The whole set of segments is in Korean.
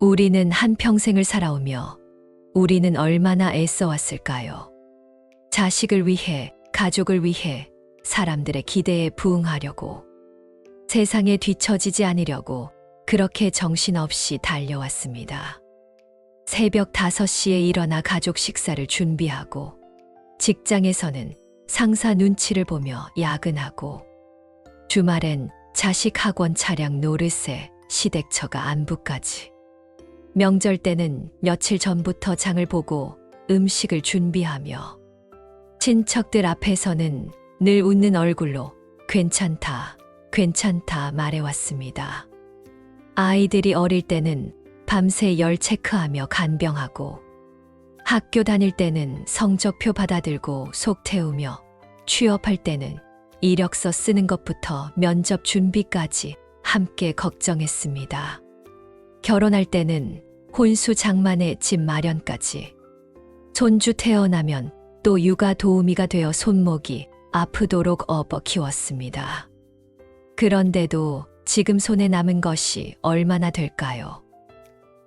우리는 한평생을 살아오며 우리는 얼마나 애써왔을까요? 자식을 위해, 가족을 위해, 사람들의 기대에 부응하려고, 세상에 뒤처지지 않으려고 그렇게 정신없이 달려왔습니다. 새벽 5시에 일어나 가족 식사를 준비하고, 직장에서는 상사 눈치를 보며 야근하고, 주말엔 자식 학원 차량 노릇에 시댁처가 안부까지. 명절 때는 며칠 전부터 장을 보고 음식을 준비하며, 친척들 앞에서는 늘 웃는 얼굴로 괜찮다, 괜찮다 말해왔습니다. 아이들이 어릴 때는 밤새 열 체크하며 간병하고, 학교 다닐 때는 성적표 받아들고 속 태우며, 취업할 때는 이력서 쓰는 것부터 면접 준비까지 함께 걱정했습니다. 결혼할 때는 혼수 장만에 집 마련까지, 손주 태어나면 또 육아 도우미가 되어 손목이 아프도록 업어 키웠습니다. 그런데도 지금 손에 남은 것이 얼마나 될까요?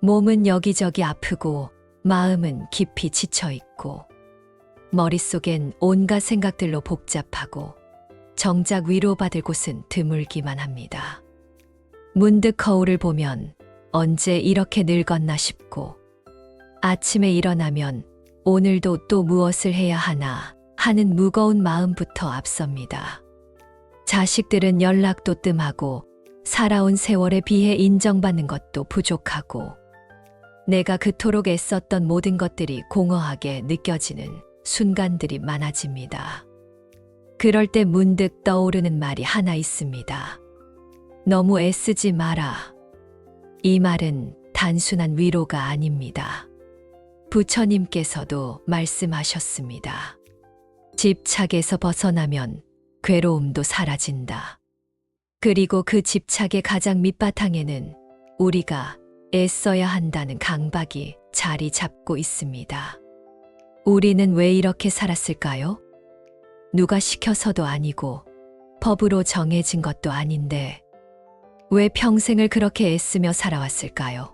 몸은 여기저기 아프고 마음은 깊이 지쳐있고, 머릿속엔 온갖 생각들로 복잡하고 정작 위로받을 곳은 드물기만 합니다. 문득 거울을 보면 언제 이렇게 늙었나 싶고, 아침에 일어나면 오늘도 또 무엇을 해야 하나 하는 무거운 마음부터 앞섭니다. 자식들은 연락도 뜸하고 살아온 세월에 비해 인정받는 것도 부족하고, 내가 그토록 애썼던 모든 것들이 공허하게 느껴지는 순간들이 많아집니다. 그럴 때 문득 떠오르는 말이 하나 있습니다. 너무 애쓰지 마라. 이 말은 단순한 위로가 아닙니다. 부처님께서도 말씀하셨습니다. 집착에서 벗어나면 괴로움도 사라진다. 그리고 그 집착의 가장 밑바탕에는 우리가 애써야 한다는 강박이 자리 잡고 있습니다. 우리는 왜 이렇게 살았을까요? 누가 시켜서도 아니고 법으로 정해진 것도 아닌데 왜 평생을 그렇게 애쓰며 살아왔을까요?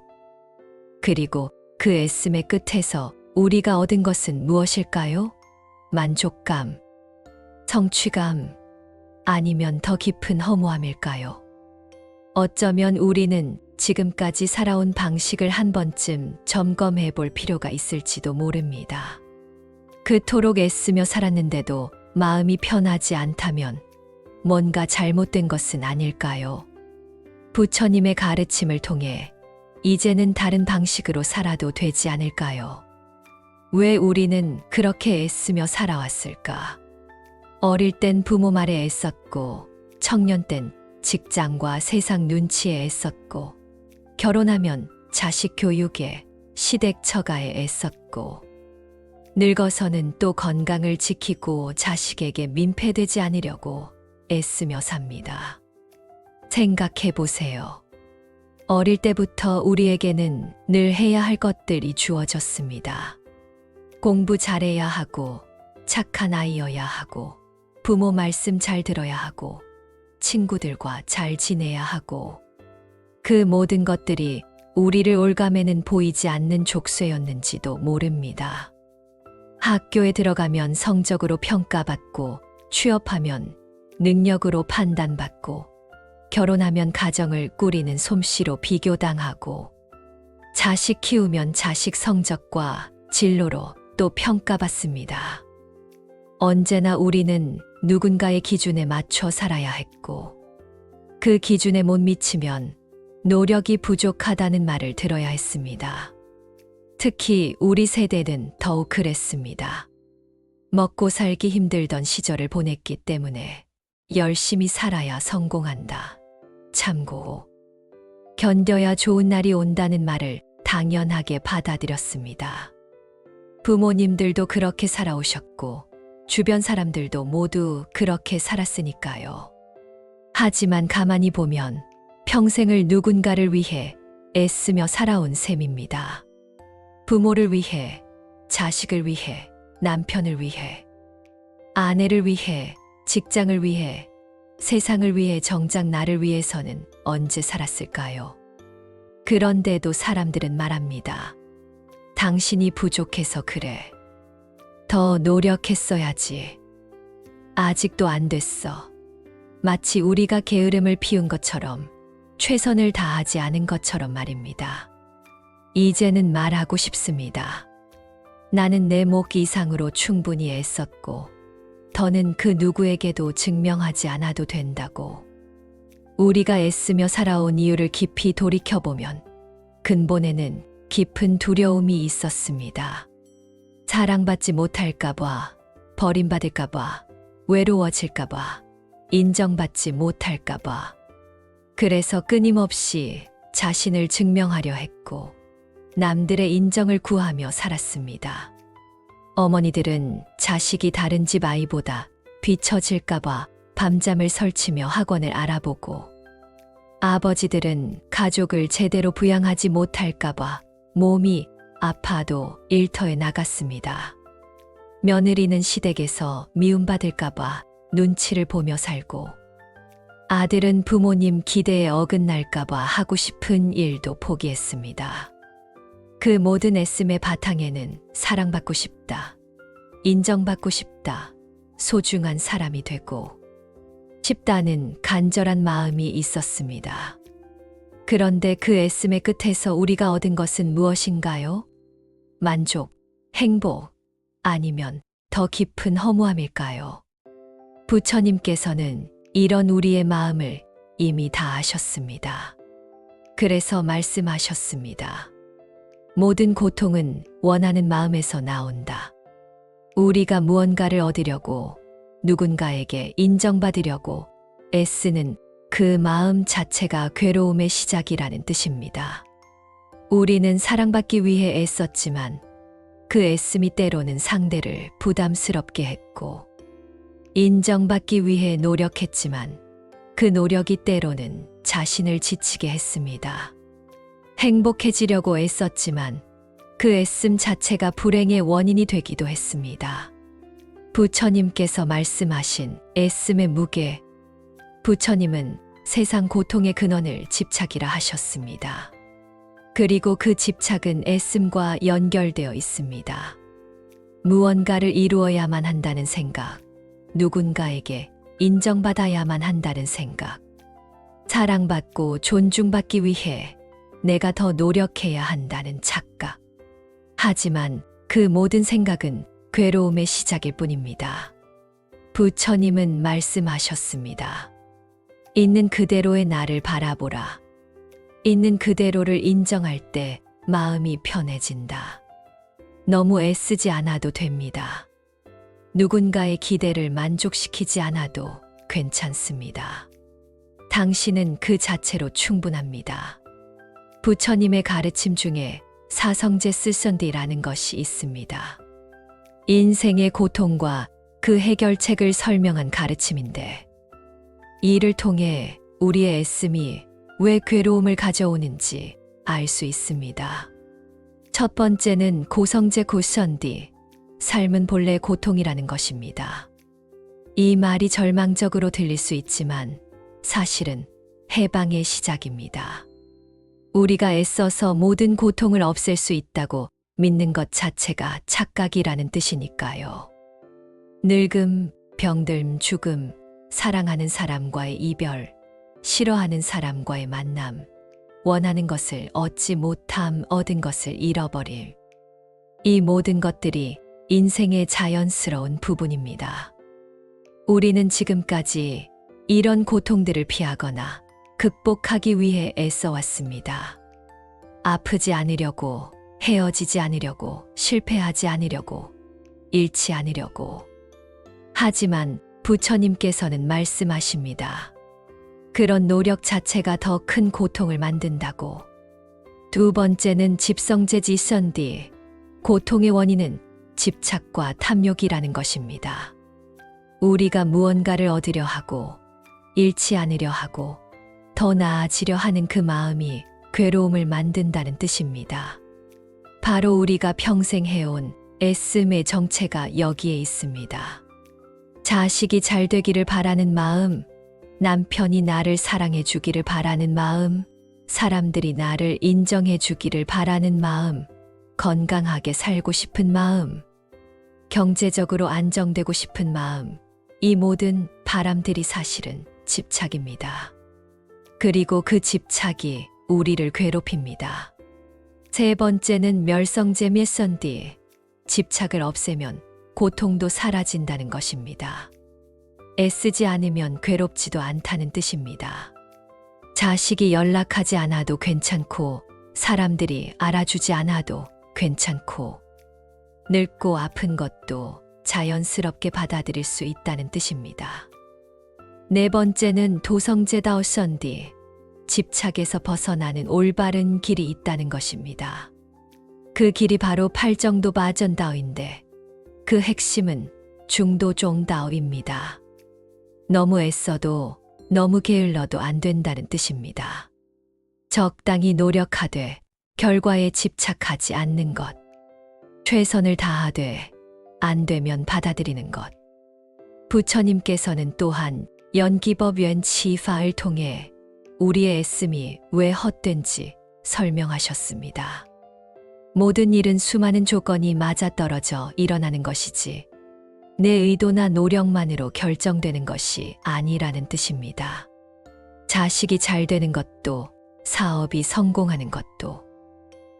그리고 그 애씀의 끝에서 우리가 얻은 것은 무엇일까요? 만족감, 성취감, 아니면 더 깊은 허무함일까요? 어쩌면 우리는 지금까지 살아온 방식을 한 번쯤 점검해 볼 필요가 있을지도 모릅니다. 그토록 애쓰며 살았는데도 마음이 편하지 않다면 뭔가 잘못된 것은 아닐까요? 부처님의 가르침을 통해 이제는 다른 방식으로 살아도 되지 않을까요? 왜 우리는 그렇게 애쓰며 살아왔을까? 어릴 땐 부모 말에 애썼고, 청년 땐 직장과 세상 눈치에 애썼고, 결혼하면 자식 교육에, 시댁 처가에 애썼고, 늙어서는 또 건강을 지키고 자식에게 민폐되지 않으려고 애쓰며 삽니다. 생각해 보세요. 어릴 때부터 우리에게는 늘 해야 할 것들이 주어졌습니다. 공부 잘해야 하고, 착한 아이여야 하고, 부모 말씀 잘 들어야 하고, 친구들과 잘 지내야 하고, 그 모든 것들이 우리를 올가매는 보이지 않는 족쇄였는지도 모릅니다. 학교에 들어가면 성적으로 평가받고, 취업하면 능력으로 판단받고, 결혼하면 가정을 꾸리는 솜씨로 비교당하고, 자식 키우면 자식 성적과 진로로 또 평가받습니다. 언제나 우리는 누군가의 기준에 맞춰 살아야 했고, 그 기준에 못 미치면 노력이 부족하다는 말을 들어야 했습니다. 특히 우리 세대는 더욱 그랬습니다. 먹고 살기 힘들던 시절을 보냈기 때문에 열심히 살아야 성공한다. 참고, 견뎌야 좋은 날이 온다는 말을 당연하게 받아들였습니다. 부모님들도 그렇게 살아오셨고, 주변 사람들도 모두 그렇게 살았으니까요. 하지만 가만히 보면 평생을 누군가를 위해 애쓰며 살아온 셈입니다. 부모를 위해, 자식을 위해, 남편을 위해, 아내를 위해, 직장을 위해, 세상을 위해, 정작 나를 위해서는 언제 살았을까요? 그런데도 사람들은 말합니다. 당신이 부족해서 그래. 더 노력했어야지. 아직도 안 됐어. 마치 우리가 게으름을 피운 것처럼, 최선을 다하지 않은 것처럼 말입니다. 이제는 말하고 싶습니다. 나는 내 목 이상으로 충분히 애썼고, 더는 그 누구에게도 증명하지 않아도 된다고. 우리가 애쓰며 살아온 이유를 깊이 돌이켜보면 근본에는 깊은 두려움이 있었습니다. 사랑받지 못할까봐, 버림받을까봐, 외로워질까봐, 인정받지 못할까봐. 그래서 끊임없이 자신을 증명하려 했고, 남들의 인정을 구하며 살았습니다. 어머니들은 자식이 다른 집 아이보다 뒤처질까봐 밤잠을 설치며 학원을 알아보고, 아버지들은 가족을 제대로 부양하지 못할까봐 몸이 아파도 일터에 나갔습니다. 며느리는 시댁에서 미움받을까봐 눈치를 보며 살고, 아들은 부모님 기대에 어긋날까봐 하고 싶은 일도 포기했습니다. 그 모든 애씀의 바탕에는 사랑받고 싶다, 인정받고 싶다, 소중한 사람이 되고 싶다는 간절한 마음이 있었습니다. 그런데 그 애씀의 끝에서 우리가 얻은 것은 무엇인가요? 만족, 행복, 아니면 더 깊은 허무함일까요? 부처님께서는 이런 우리의 마음을 이미 다 아셨습니다. 그래서 말씀하셨습니다. 모든 고통은 원하는 마음에서 나온다. 우리가 무언가를 얻으려고, 누군가에게 인정받으려고 애쓰는 그 마음 자체가 괴로움의 시작이라는 뜻입니다. 우리는 사랑받기 위해 애썼지만 그 애씀이 때로는 상대를 부담스럽게 했고, 인정받기 위해 노력했지만 그 노력이 때로는 자신을 지치게 했습니다. 행복해지려고 애썼지만 그 애씀 자체가 불행의 원인이 되기도 했습니다. 부처님께서 말씀하신 애씀의 무게, 부처님은 세상 고통의 근원을 집착이라 하셨습니다. 그리고 그 집착은 애씀과 연결되어 있습니다. 무언가를 이루어야만 한다는 생각, 누군가에게 인정받아야만 한다는 생각, 사랑받고 존중받기 위해 내가 더 노력해야 한다는 착각. 하지만 그 모든 생각은 괴로움의 시작일 뿐입니다. 부처님은 말씀하셨습니다. 있는 그대로의 나를 바라보라. 있는 그대로를 인정할 때 마음이 편해진다. 너무 애쓰지 않아도 됩니다. 누군가의 기대를 만족시키지 않아도 괜찮습니다. 당신은 그 자체로 충분합니다. 부처님의 가르침 중에 사성제 쓰선디라는 것이 있습니다. 인생의 고통과 그 해결책을 설명한 가르침인데, 이를 통해 우리의 애씀이 왜 괴로움을 가져오는지 알 수 있습니다. 첫 번째는 고성제 고선디, 삶은 본래 고통이라는 것입니다. 이 말이 절망적으로 들릴 수 있지만 사실은 해방의 시작입니다. 우리가 애써서 모든 고통을 없앨 수 있다고 믿는 것 자체가 착각이라는 뜻이니까요. 늙음, 병듦, 죽음, 사랑하는 사람과의 이별, 싫어하는 사람과의 만남, 원하는 것을 얻지 못함, 얻은 것을 잃어버림. 이 모든 것들이 인생의 자연스러운 부분입니다. 우리는 지금까지 이런 고통들을 피하거나 극복하기 위해 애써왔습니다. 아프지 않으려고, 헤어지지 않으려고, 실패하지 않으려고, 잃지 않으려고. 하지만 부처님께서는 말씀하십니다. 그런 노력 자체가 더 큰 고통을 만든다고. 두 번째는 집성제지선디, 고통의 원인은 집착과 탐욕이라는 것입니다. 우리가 무언가를 얻으려 하고, 잃지 않으려 하고, 더 나아지려 하는 그 마음이 괴로움을 만든다는 뜻입니다. 바로 우리가 평생 해온 애씀의 정체가 여기에 있습니다. 자식이 잘 되기를 바라는 마음, 남편이 나를 사랑해 주기를 바라는 마음, 사람들이 나를 인정해 주기를 바라는 마음, 건강하게 살고 싶은 마음, 경제적으로 안정되고 싶은 마음, 이 모든 바람들이 사실은 집착입니다. 그리고 그 집착이 우리를 괴롭힙니다. 세 번째는 멸성재 썬디, 집착을 없애면 고통도 사라진다는 것입니다. 애쓰지 않으면 괴롭지도 않다는 뜻입니다. 자식이 연락하지 않아도 괜찮고, 사람들이 알아주지 않아도 괜찮고, 늙고 아픈 것도 자연스럽게 받아들일 수 있다는 뜻입니다. 네 번째는 도성재다오 썬디, 집착에서 벗어나는 올바른 길이 있다는 것입니다. 그 길이 바로 팔정도 바전다오인데 그 핵심은 중도종다오입니다. 너무 애써도 너무 게을러도 안 된다는 뜻입니다. 적당히 노력하되 결과에 집착하지 않는 것, 최선을 다하되 안 되면 받아들이는 것. 부처님께서는 또한 연기법 웬치파를 통해 우리의 애씀이 왜 헛된지 설명하셨습니다. 모든 일은 수많은 조건이 맞아떨어져 일어나는 것이지 내 의도나 노력만으로 결정되는 것이 아니라는 뜻입니다. 자식이 잘 되는 것도, 사업이 성공하는 것도,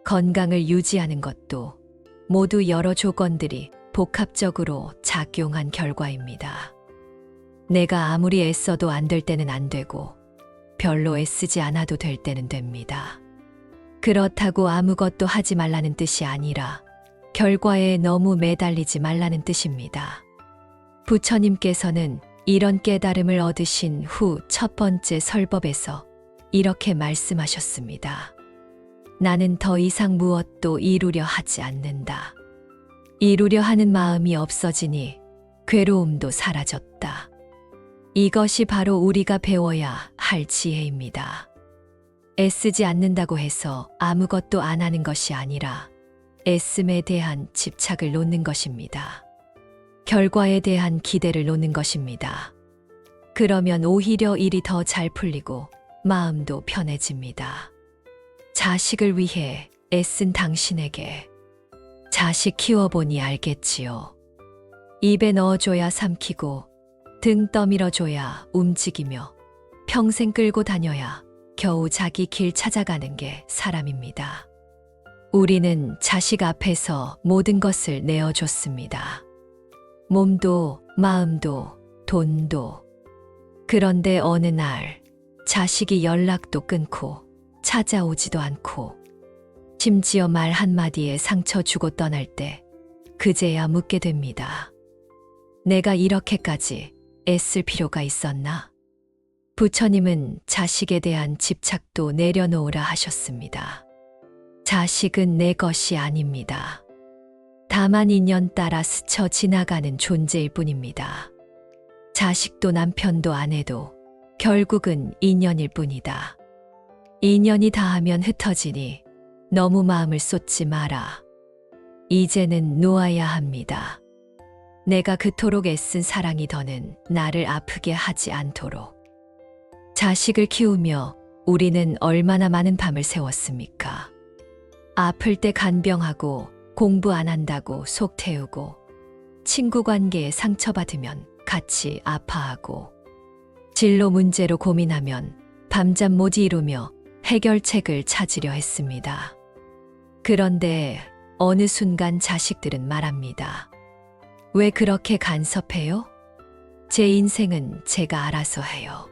건강을 유지하는 것도 모두 여러 조건들이 복합적으로 작용한 결과입니다. 내가 아무리 애써도 안 될 때는 안 되고 별로 애쓰지 않아도 될 때는 됩니다. 그렇다고 아무것도 하지 말라는 뜻이 아니라 결과에 너무 매달리지 말라는 뜻입니다. 부처님께서는 이런 깨달음을 얻으신 후 첫 번째 설법에서 이렇게 말씀하셨습니다. 나는 더 이상 무엇도 이루려 하지 않는다. 이루려 하는 마음이 없어지니 괴로움도 사라졌다. 이것이 바로 우리가 배워야 할 지혜입니다. 애쓰지 않는다고 해서 아무것도 안 하는 것이 아니라 애씀에 대한 집착을 놓는 것입니다. 결과에 대한 기대를 놓는 것입니다. 그러면 오히려 일이 더 잘 풀리고 마음도 편해집니다. 자식을 위해 애쓴 당신에게 자식 키워보니 알겠지요. 입에 넣어줘야 삼키고 등 떠밀어줘야 움직이며 평생 끌고 다녀야 겨우 자기 길 찾아가는 게 사람입니다. 우리는 자식 앞에서 모든 것을 내어줬습니다. 몸도 마음도 돈도. 그런데 어느 날 자식이 연락도 끊고 찾아오지도 않고 심지어 말 한마디에 상처 주고 떠날 때 그제야 묻게 됩니다. 내가 이렇게까지 애쓸 필요가 있었나? 부처님은 자식에 대한 집착도 내려놓으라 하셨습니다. 자식은 내 것이 아닙니다. 다만 인연 따라 스쳐 지나가는 존재일 뿐입니다. 자식도 남편도 아내도 결국은 인연일 뿐이다. 인연이 다하면 흩어지니 너무 마음을 쏟지 마라. 이제는 놓아야 합니다. 내가 그토록 애쓴 사랑이 더는 나를 아프게 하지 않도록. 자식을 키우며 우리는 얼마나 많은 밤을 새웠습니까? 아플 때 간병하고 공부 안 한다고 속 태우고 친구 관계에 상처받으면 같이 아파하고 진로 문제로 고민하면 밤잠 못 이루며 해결책을 찾으려 했습니다. 그런데 어느 순간 자식들은 말합니다. 왜 그렇게 간섭해요? 제 인생은 제가 알아서 해요.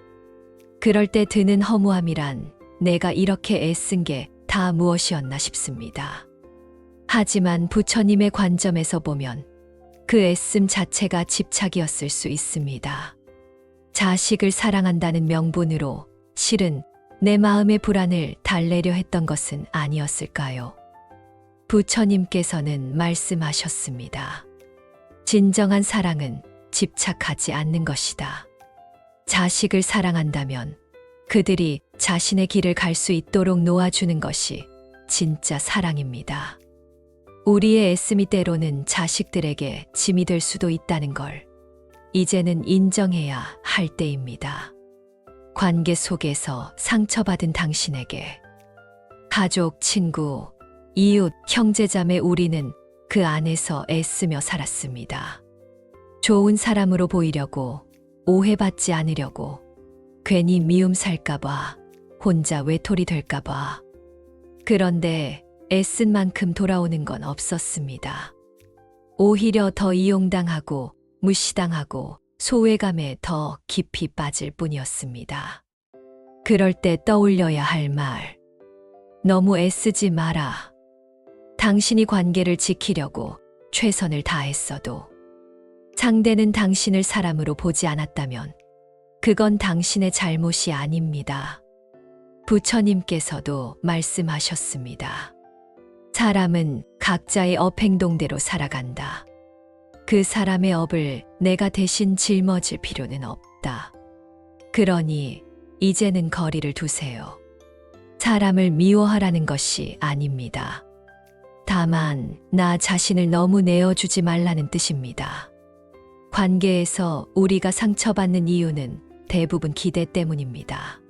그럴 때 드는 허무함이란 내가 이렇게 애쓴 게 다 무엇이었나 싶습니다. 하지만 부처님의 관점에서 보면 그 애씀 자체가 집착이었을 수 있습니다. 자식을 사랑한다는 명분으로 실은 내 마음의 불안을 달래려 했던 것은 아니었을까요? 부처님께서는 말씀하셨습니다. 진정한 사랑은 집착하지 않는 것이다. 자식을 사랑한다면 그들이 자신의 길을 갈 수 있도록 놓아주는 것이 진짜 사랑입니다. 우리의 애씀이 때로는 자식들에게 짐이 될 수도 있다는 걸 이제는 인정해야 할 때입니다. 관계 속에서 상처받은 당신에게 가족, 친구, 이웃, 형제자매 우리는 그 안에서 애쓰며 살았습니다. 좋은 사람으로 보이려고, 오해받지 않으려고, 괜히 미움 살까봐, 혼자 외톨이 될까봐. 그런데 애쓴 만큼 돌아오는 건 없었습니다. 오히려 더 이용당하고 무시당하고 소외감에 더 깊이 빠질 뿐이었습니다. 그럴 때 떠올려야 할 말. 너무 애쓰지 마라. 당신이 관계를 지키려고 최선을 다했어도 상대는 당신을 사람으로 보지 않았다면 그건 당신의 잘못이 아닙니다. 부처님께서도 말씀하셨습니다. 사람은 각자의 업 행동대로 살아간다. 그 사람의 업을 내가 대신 짊어질 필요는 없다. 그러니 이제는 거리를 두세요. 사람을 미워하라는 것이 아닙니다. 다만 나 자신을 너무 내어주지 말라는 뜻입니다. 관계에서 우리가 상처받는 이유는 대부분 기대 때문입니다.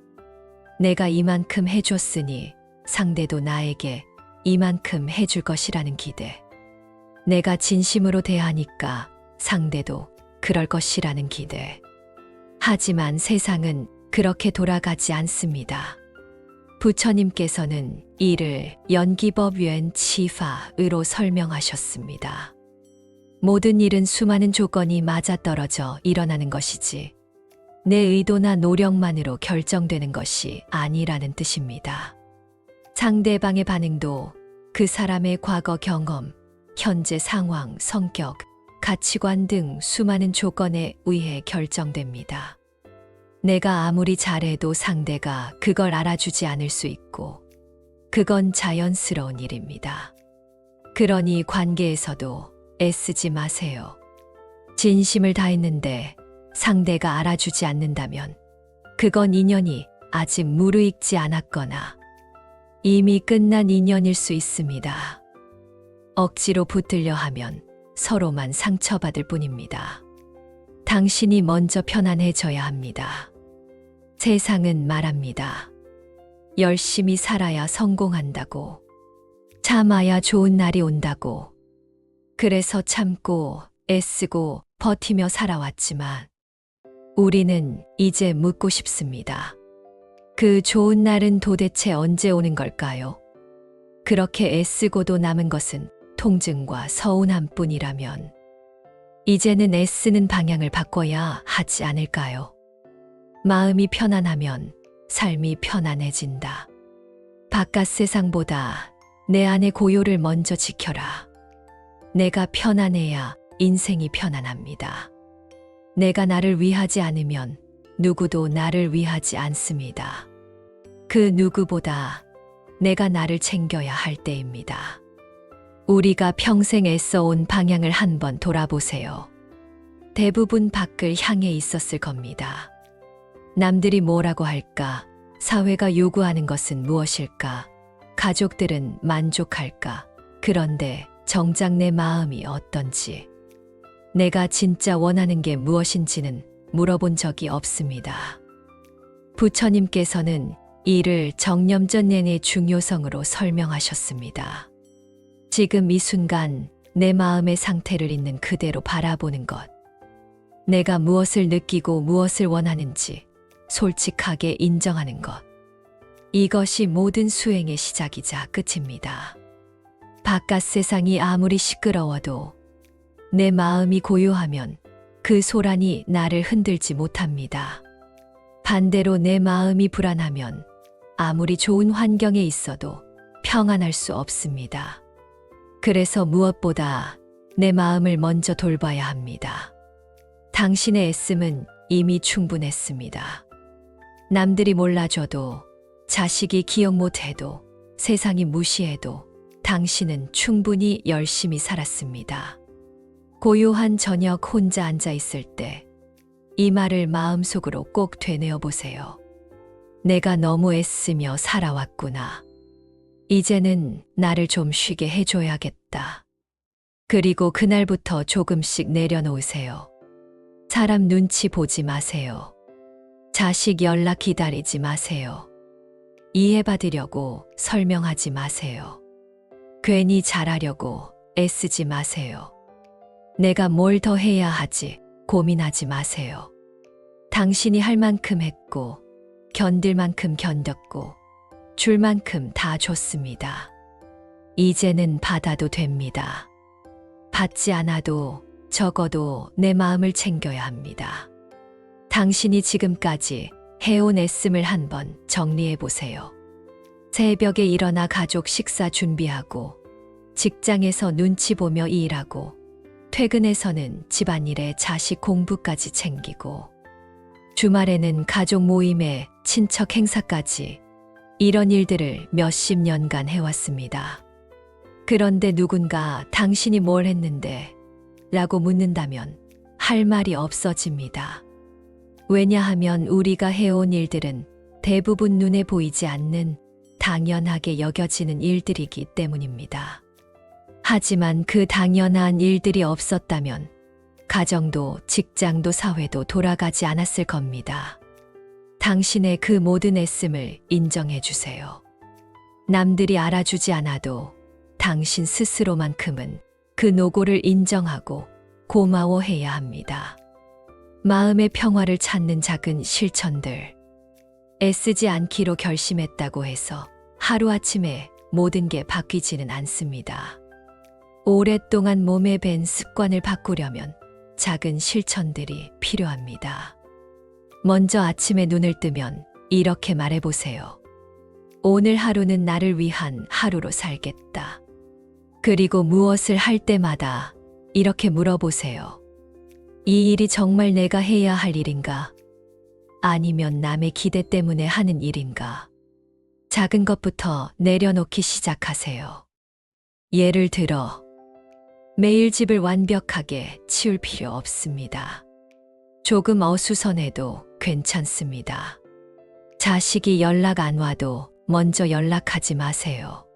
내가 이만큼 해줬으니 상대도 나에게 이만큼 해줄 것이라는 기대. 내가 진심으로 대하니까 상대도 그럴 것이라는 기대. 하지만 세상은 그렇게 돌아가지 않습니다. 부처님께서는 이를 연기법 웬 치파으로 설명하셨습니다. 모든 일은 수많은 조건이 맞아떨어져 일어나는 것이지 내 의도나 노력만으로 결정되는 것이 아니라는 뜻입니다. 상대방의 반응도 그 사람의 과거 경험, 현재 상황, 성격, 가치관 등 수많은 조건에 의해 결정됩니다. 내가 아무리 잘해도 상대가 그걸 알아주지 않을 수 있고, 그건 자연스러운 일입니다. 그러니 관계에서도 애쓰지 마세요. 진심을 다했는데 상대가 알아주지 않는다면 그건 인연이 아직 무르익지 않았거나 이미 끝난 인연일 수 있습니다. 억지로 붙들려 하면 서로만 상처받을 뿐입니다. 당신이 먼저 편안해져야 합니다. 세상은 말합니다. 열심히 살아야 성공한다고. 참아야 좋은 날이 온다고. 그래서 참고 애쓰고 버티며 살아왔지만 우리는 이제 묻고 싶습니다. 그 좋은 날은 도대체 언제 오는 걸까요? 그렇게 애쓰고도 남은 것은 통증과 서운함 뿐이라면 이제는 애쓰는 방향을 바꿔야 하지 않을까요? 마음이 편안하면 삶이 편안해진다. 바깥 세상보다 내 안의 고요를 먼저 지켜라. 내가 편안해야 인생이 편안합니다. 내가 나를 위하지 않으면 누구도 나를 위하지 않습니다. 그 누구보다 내가 나를 챙겨야 할 때입니다. 우리가 평생 애써온 방향을 한번 돌아보세요. 대부분 밖을 향해 있었을 겁니다. 남들이 뭐라고 할까? 사회가 요구하는 것은 무엇일까? 가족들은 만족할까? 그런데 정작 내 마음이 어떤지, 내가 진짜 원하는 게 무엇인지는 물어본 적이 없습니다. 부처님께서는 이를 정념전년의 중요성으로 설명하셨습니다. 지금 이 순간 내 마음의 상태를 있는 그대로 바라보는 것. 내가 무엇을 느끼고 무엇을 원하는지 솔직하게 인정하는 것. 이것이 모든 수행의 시작이자 끝입니다. 바깥 세상이 아무리 시끄러워도 내 마음이 고요하면 그 소란이 나를 흔들지 못합니다. 반대로 내 마음이 불안하면 아무리 좋은 환경에 있어도 평안할 수 없습니다. 그래서 무엇보다 내 마음을 먼저 돌봐야 합니다. 당신의 애씀은 이미 충분했습니다. 남들이 몰라줘도, 자식이 기억 못해도, 세상이 무시해도 당신은 충분히 열심히 살았습니다. 고요한 저녁 혼자 앉아 있을 때 이 말을 마음속으로 꼭 되뇌어 보세요. 내가 너무 애쓰며 살아왔구나. 이제는 나를 좀 쉬게 해줘야겠다. 그리고 그날부터 조금씩 내려놓으세요. 사람 눈치 보지 마세요. 자식 연락 기다리지 마세요. 이해받으려고 설명하지 마세요. 괜히 잘하려고 애쓰지 마세요. 내가 뭘 더 해야 하지 고민하지 마세요. 당신이 할 만큼 했고, 견딜 만큼 견뎠고, 줄 만큼 다 줬습니다. 이제는 받아도 됩니다. 받지 않아도 적어도 내 마음을 챙겨야 합니다. 당신이 지금까지 해온 애씀을 한번 정리해 보세요. 새벽에 일어나 가족 식사 준비하고, 직장에서 눈치 보며 일하고, 퇴근해서는 집안일에 자식 공부까지 챙기고, 주말에는 가족 모임에 친척 행사까지 이런 일들을 몇십 년간 해왔습니다. 그런데 누군가 당신이 뭘 했는데? 라고 묻는다면 할 말이 없어집니다. 왜냐하면 우리가 해온 일들은 대부분 눈에 보이지 않는 당연하게 여겨지는 일들이기 때문입니다. 하지만 그 당연한 일들이 없었다면 가정도 직장도 사회도 돌아가지 않았을 겁니다. 당신의 그 모든 애씀을 인정해 주세요. 남들이 알아주지 않아도 당신 스스로만큼은 그 노고를 인정하고 고마워해야 합니다. 마음의 평화를 찾는 작은 실천들. 애쓰지 않기로 결심했다고 해서 하루아침에 모든 게 바뀌지는 않습니다. 오랫동안 몸에 밴 습관을 바꾸려면 작은 실천들이 필요합니다. 먼저 아침에 눈을 뜨면 이렇게 말해보세요. 오늘 하루는 나를 위한 하루로 살겠다. 그리고 무엇을 할 때마다 이렇게 물어보세요. 이 일이 정말 내가 해야 할 일인가? 아니면 남의 기대 때문에 하는 일인가? 작은 것부터 내려놓기 시작하세요. 예를 들어, 매일 집을 완벽하게 치울 필요 없습니다. 조금 어수선해도 괜찮습니다. 자식이 연락 안 와도 먼저 연락하지 마세요.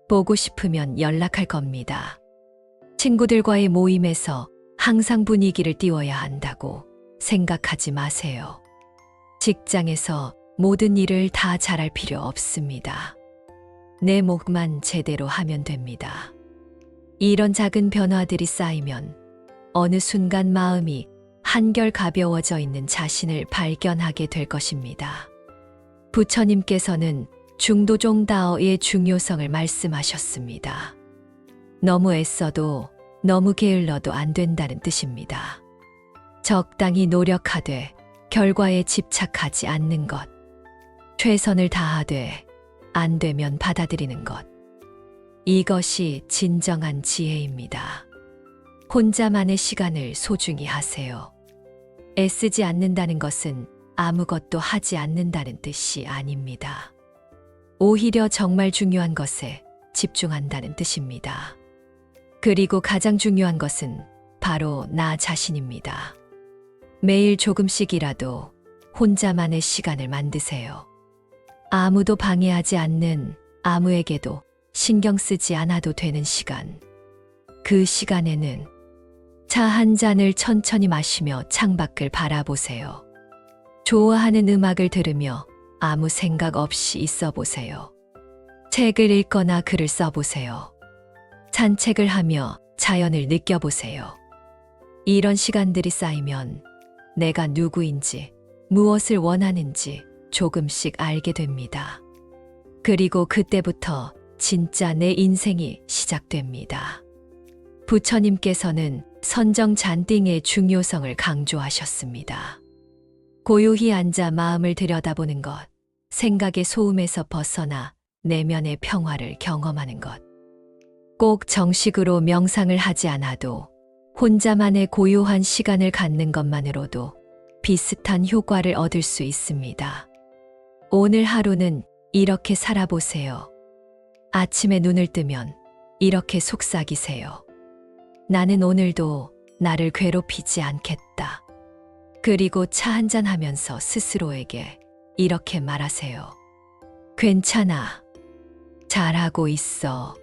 보고 싶으면 연락할 겁니다. 친구들과의 모임에서 항상 분위기를 띄워야 한다고 생각하지 마세요. 직장에서 모든 일을 다 잘할 필요 없습니다. 내 몫만 제대로 하면 됩니다. 이런 작은 변화들이 쌓이면 어느 순간 마음이 한결 가벼워져 있는 자신을 발견하게 될 것입니다. 부처님께서는 중도종다어의 중요성을 말씀하셨습니다. 너무 애써도 너무 게을러도 안 된다는 뜻입니다. 적당히 노력하되 결과에 집착하지 않는 것. 최선을 다하되 안 되면 받아들이는 것. 이것이 진정한 지혜입니다. 혼자만의 시간을 소중히 하세요. 애쓰지 않는다는 것은 아무것도 하지 않는다는 뜻이 아닙니다. 오히려 정말 중요한 것에 집중한다는 뜻입니다. 그리고 가장 중요한 것은 바로 나 자신입니다. 매일 조금씩이라도 혼자만의 시간을 만드세요. 아무도 방해하지 않는, 아무에게도 신경 쓰지 않아도 되는 시간. 그 시간에는 차 한 잔을 천천히 마시며 창밖을 바라보세요. 좋아하는 음악을 들으며 아무 생각 없이 있어 보세요. 책을 읽거나 글을 써보세요. 산책을 하며 자연을 느껴보세요. 이런 시간들이 쌓이면 내가 누구인지, 무엇을 원하는지 조금씩 알게 됩니다. 그리고 그때부터 진짜 내 인생이 시작됩니다. 부처님께서는 선정잔딩의 중요성을 강조하셨습니다. 고요히 앉아 마음을 들여다보는 것, 생각의 소음에서 벗어나 내면의 평화를 경험하는 것. 꼭 정식으로 명상을 하지 않아도 혼자만의 고요한 시간을 갖는 것만으로도 비슷한 효과를 얻을 수 있습니다. 오늘 하루는 이렇게 살아보세요. 아침에 눈을 뜨면 이렇게 속삭이세요. 나는 오늘도 나를 괴롭히지 않겠다. 그리고 차 한잔 하면서 스스로에게 이렇게 말하세요. 괜찮아. 잘하고 있어.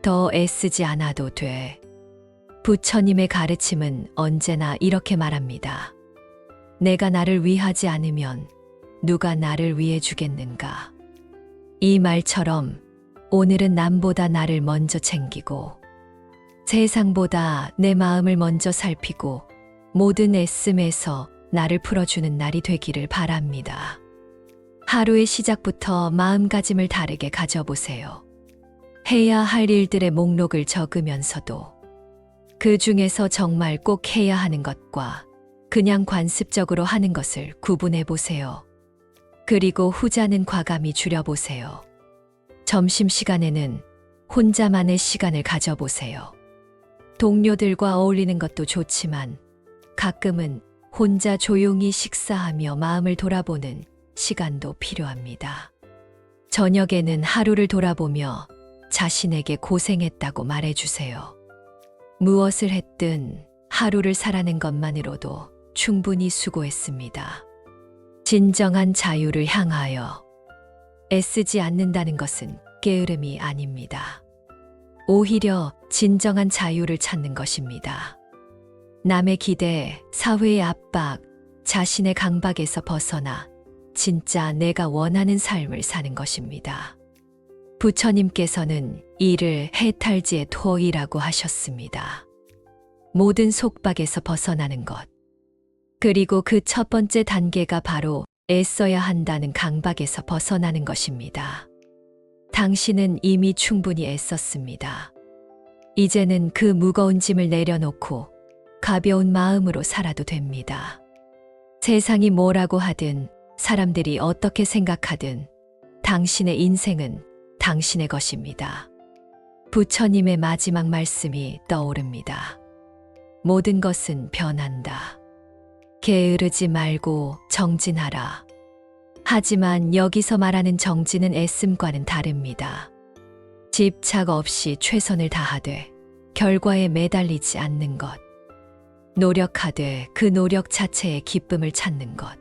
더 애쓰지 않아도 돼. 부처님의 가르침은 언제나 이렇게 말합니다. 내가 나를 위하지 않으면 누가 나를 위해 주겠는가? 이 말처럼 오늘은 남보다 나를 먼저 챙기고 세상보다 내 마음을 먼저 살피고 모든 애씀에서 나를 풀어주는 날이 되기를 바랍니다. 하루의 시작부터 마음가짐을 다르게 가져보세요. 해야 할 일들의 목록을 적으면서도 그 중에서 정말 꼭 해야 하는 것과 그냥 관습적으로 하는 것을 구분해 보세요. 그리고 후자는 과감히 줄여보세요. 점심시간에는 혼자만의 시간을 가져보세요. 동료들과 어울리는 것도 좋지만 가끔은 혼자 조용히 식사하며 마음을 돌아보는 시간도 필요합니다. 저녁에는 하루를 돌아보며 자신에게 고생했다고 말해주세요. 무엇을 했든 하루를 살아낸 것만으로도 충분히 수고했습니다. 진정한 자유를 향하여 애쓰지 않는다는 것은 게으름이 아닙니다. 오히려 진정한 자유를 찾는 것입니다. 남의 기대, 사회의 압박, 자신의 강박에서 벗어나 진짜 내가 원하는 삶을 사는 것입니다. 부처님께서는 이를 해탈지의 토이라고 하셨습니다. 모든 속박에서 벗어나는 것. 그리고 그 첫 번째 단계가 바로 애써야 한다는 강박에서 벗어나는 것입니다. 당신은 이미 충분히 애썼습니다. 이제는 그 무거운 짐을 내려놓고 가벼운 마음으로 살아도 됩니다. 세상이 뭐라고 하든 사람들이 어떻게 생각하든 당신의 인생은 당신의 것입니다. 부처님의 마지막 말씀이 떠오릅니다. 모든 것은 변한다. 게으르지 말고 정진하라. 하지만 여기서 말하는 정진은 애씀과는 다릅니다. 집착 없이 최선을 다하되 결과에 매달리지 않는 것. 노력하되 그 노력 자체의 기쁨을 찾는 것.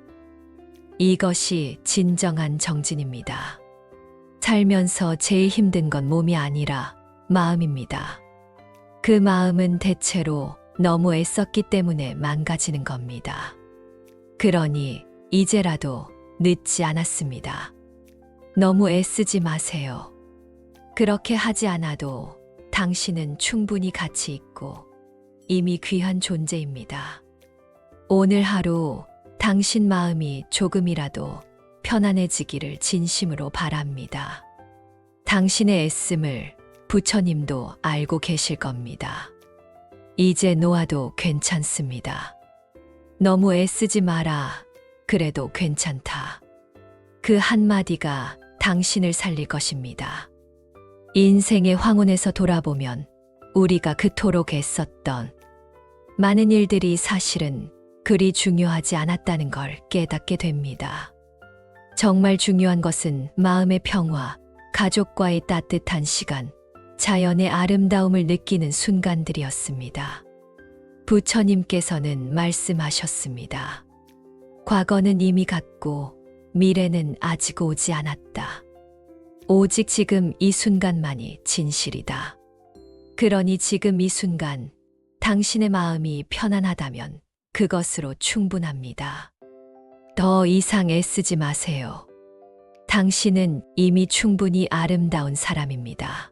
이것이 진정한 정진입니다. 살면서 제일 힘든 건 몸이 아니라 마음입니다. 그 마음은 대체로 너무 애썼기 때문에 망가지는 겁니다. 그러니 이제라도 늦지 않았습니다. 너무 애쓰지 마세요. 그렇게 하지 않아도 당신은 충분히 가치 있고 이미 귀한 존재입니다. 오늘 하루 당신 마음이 조금이라도 편안해지기를 진심으로 바랍니다. 당신의 애씀을 부처님도 알고 계실 겁니다. 이제 놓아도 괜찮습니다. 너무 애쓰지 마라. 그래도 괜찮다. 그 한마디가 당신을 살릴 것입니다. 인생의 황혼에서 돌아보면 우리가 그토록 애썼던 많은 일들이 사실은 그리 중요하지 않았다는 걸 깨닫게 됩니다. 정말 중요한 것은 마음의 평화, 가족과의 따뜻한 시간, 자연의 아름다움을 느끼는 순간들이었습니다. 부처님께서는 말씀하셨습니다. 과거는 이미 갔고 미래는 아직 오지 않았다. 오직 지금 이 순간만이 진실이다. 그러니 지금 이 순간 당신의 마음이 편안하다면 그것으로 충분합니다. 더 이상 애쓰지 마세요. 당신은 이미 충분히 아름다운 사람입니다.